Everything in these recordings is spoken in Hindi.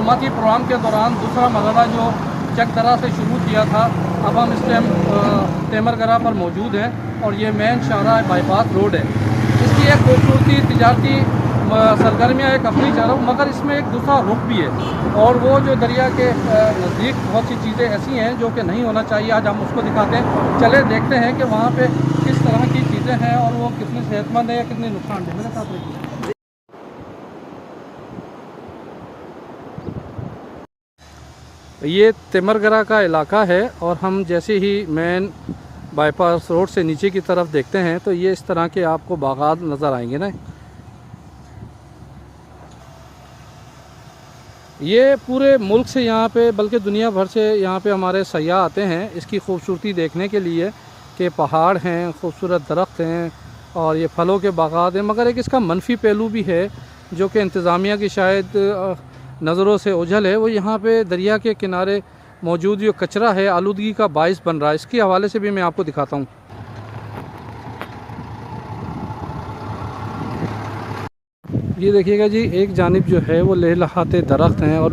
मालूमाती प्रोग्राम के दौरान दूसरा मरहला जो चक दरा से शुरू किया था, अब हम इस टाइम तेमरगरा पर मौजूद हैं और ये मेन शाहराह बाईपास रोड है। इसकी एक खूबसूरती तिजारती सरगर्मियाँ एक अपनी चारों, मगर इसमें एक दूसरा रुख भी है और वो जो दरिया के नज़दीक बहुत सी चीज़ें ऐसी हैं जो कि नहीं होना चाहिए। आज हम उसको दिखाते हैं, चले देखते हैं कि वहाँ पे किस तरह की चीज़ें हैं और वो कितनी सेहतमंद है या कितनी नुकसानदेह। मेरे साथ रहिए। ये तेमरगरा का इलाका है और हम जैसे ही मेन बाईपास रोड से नीचे की तरफ देखते हैं तो ये इस तरह के आपको बागात नज़र आएंगे ना। ये पूरे मुल्क से यहाँ पे, बल्कि दुनिया भर से यहाँ पे हमारे सयाह आते हैं इसकी खूबसूरती देखने के लिए कि पहाड़ हैं, खूबसूरत दरख्त हैं और ये फलों के बागात हैं। मगर एक इसका मनफी पहलू भी है जो कि इंतज़ामिया की शायद नज़रों से ओझल है। वो यहाँ पे दरिया के किनारे मौजूद जो कचरा है आलूदगी का बाइस बन रहा है। इसके हवाले से भी मैं आपको दिखाता हूँ। ये देखिएगा जी, एक जानिब जो है वो लहलहाते दरख्त हैं और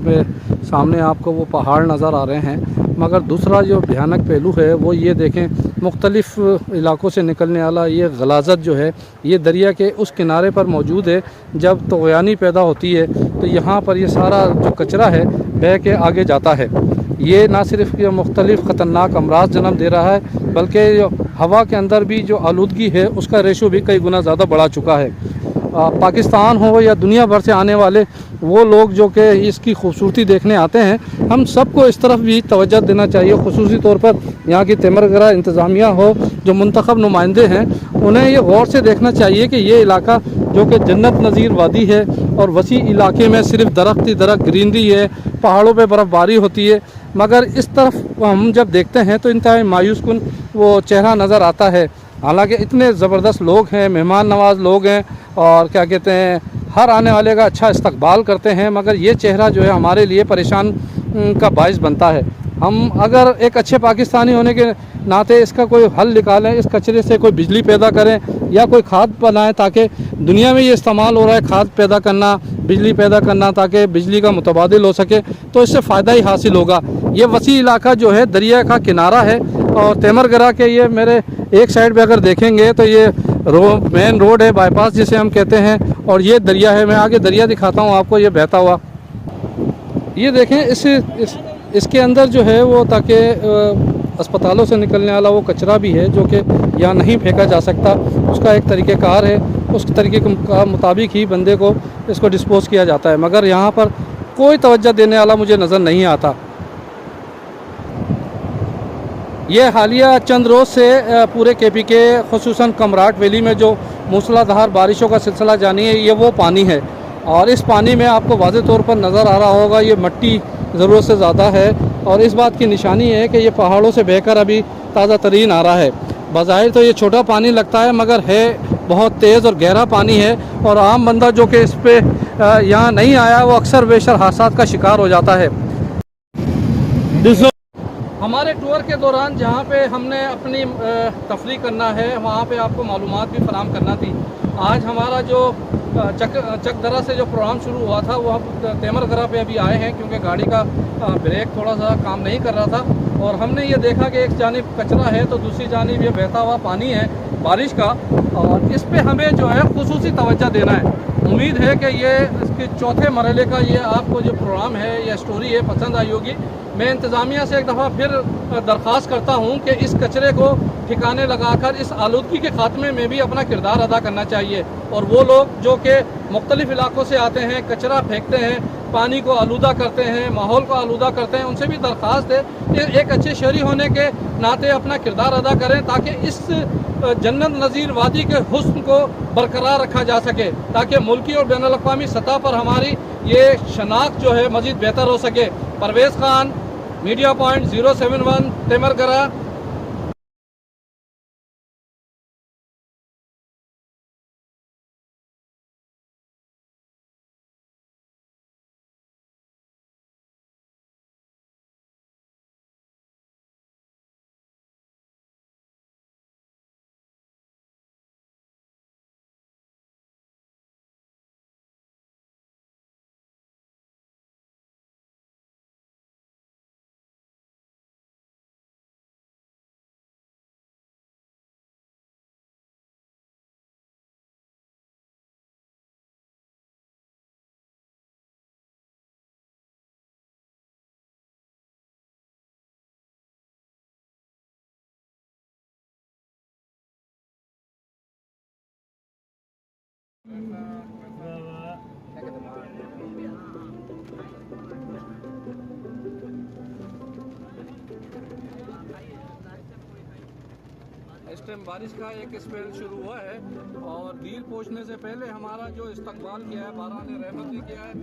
सामने आपको वो पहाड़ नज़र आ रहे हैं। मगर दूसरा जो भयानक पहलू है वो ये देखें, मुख्तलिफ़ इलाकों से निकलने वाला ये गलाज़त जो है ये दरिया के उस किनारे पर मौजूद है। जब तग़यानी पैदा होती है तो यहाँ पर ये सारा जो कचरा है बह के आगे जाता है। ये ना सिर्फ ये मुख्तलिफ़ ख़तरनाक अमराज जन्म दे रहा है, बल्कि हवा के अंदर भी जो आलूदगी है उसका रेशो भी कई गुना ज़्यादा बढ़ा चुका है। पाकिस्तान हो या दुनिया भर से आने वाले वो लोग जो कि इसकी खूबसूरती देखने आते हैं, हम सबको इस तरफ भी तवज्जो देना चाहिए। ख़ुसूसी तौर पर यहाँ की तेमरगरा इंतज़ामिया हो, जो मुंतखब नुमाइंदे हैं, उन्हें ये गौर से देखना चाहिए कि ये इलाका जो कि जन्नत नज़ीर वादी है और वसी इलाके में सिर्फ दरख्त ही दरख्त, ग्रीनरी है, पहाड़ों पर बर्फ़बारी होती है। मगर इस तरफ हम जब देखते हैं तो इंतहाई मायूस कुन वो चेहरा नज़र आता है। हालांकि इतने ज़बरदस्त लोग हैं, मेहमान नवाज लोग हैं और क्या कहते हैं, हर आने वाले का अच्छा इस्तकबाल करते हैं, मगर ये चेहरा जो है हमारे लिए परेशान का बाइस बनता है। हम अगर एक अच्छे पाकिस्तानी होने के नाते इसका कोई हल निकालें, इस कचरे से कोई बिजली पैदा करें या कोई खाद बनाएं, ताकि दुनिया में ये इस्तेमाल हो रहा है खाद पैदा करना, बिजली पैदा करना, ताकि बिजली का मुतबादिल हो सके, तो इससे फ़ायदा ही हासिल होगा। ये वसी इलाका जो है दरिया का किनारा है और तेमरगरा के ये मेरे एक साइड पे अगर देखेंगे तो ये मेन रोड है, बाईपास जिसे हम कहते हैं, और ये दरिया है। मैं आगे दरिया दिखाता हूँ आपको, ये बहता हुआ। ये देखें, इसके अंदर जो है वो, ताकि अस्पतालों से निकलने वाला वो कचरा भी है जो कि यहाँ नहीं फेंका जा सकता। उसका एक तरीक़ेकार है, उस तरीके का मुताबिक ही बंदे को इसको डिस्पोज़ किया जाता है, मगर यहाँ पर कोई तवज्जो देने वाला मुझे नज़र नहीं आता। ये हालिया चंद रोज़ से पूरे KP के ख़ुसूसन कमराट वैली में जो मूसलाधार बारिशों का सिलसिला जारी है, ये वो पानी है और इस पानी में आपको वाज़े तौर पर नज़र आ रहा होगा ये मट्टी ज़रूरत से ज़्यादा है और इस बात की निशानी है कि ये पहाड़ों से बहकर अभी ताज़ा तरीन आ रहा है। बज़ाहिर तो ये छोटा पानी लगता है, मगर है बहुत तेज़ और गहरा पानी है और आम बंदा जो कि इस पर यहाँ नहीं आया वो अक्सर बेशर हादसात का शिकार हो जाता है। हमारे टूर के दौरान जहाँ पे हमने अपनी तफरी करना है वहाँ पे आपको मालूमात भी फराम करना थी। आज हमारा जो चक दरा से जो प्रोग्राम शुरू हुआ था वो हम तेमरगरा पे अभी आए हैं, क्योंकि गाड़ी का ब्रेक थोड़ा सा काम नहीं कर रहा था और हमने ये देखा कि एक जानिब कचरा है तो दूसरी जानिब ये बहता हुआ पानी है बारिश का, और इस पे हमें जो है खुसूसी तवज्जो देना है। उम्मीद है कि ये इसके चौथे मरहले का ये आपको जो प्रोग्राम है या स्टोरी है पसंद आई होगी। मैं इंतज़ामिया से एक दफ़ा फिर दरख्वास्त करता हूँ कि इस कचरे को ठिकाने लगाकर इस आलूदगी के ख़ात्मे में भी अपना किरदार अदा करना चाहिए और वो लोग जो कि मुख्तलिफ़ इलाकों से आते हैं, कचरा फेंकते हैं, पानी को आलूदा करते हैं, माहौल को आलूदा करते हैं, उनसे भी दरख्वास्त है कि एक अच्छे शहरी होने के नाते अपना किरदार अदा करें, ताकि इस जन्नत नज़ीर वादी के हुस्न को बरकरार रखा जा सके, ताकि मुल्की और बैनुल अक़वामी सतह पर हमारी ये शनाख्त जो है मज़ीद बेहतर हो सके। Parvez Khan, media point 071, Timergara. इस टाइम बारिश का एक स्पेल शुरू हुआ है और डील पहुंचने से पहले हमारा जो इस्तकबाल किया है बारान रहमत ने किया है।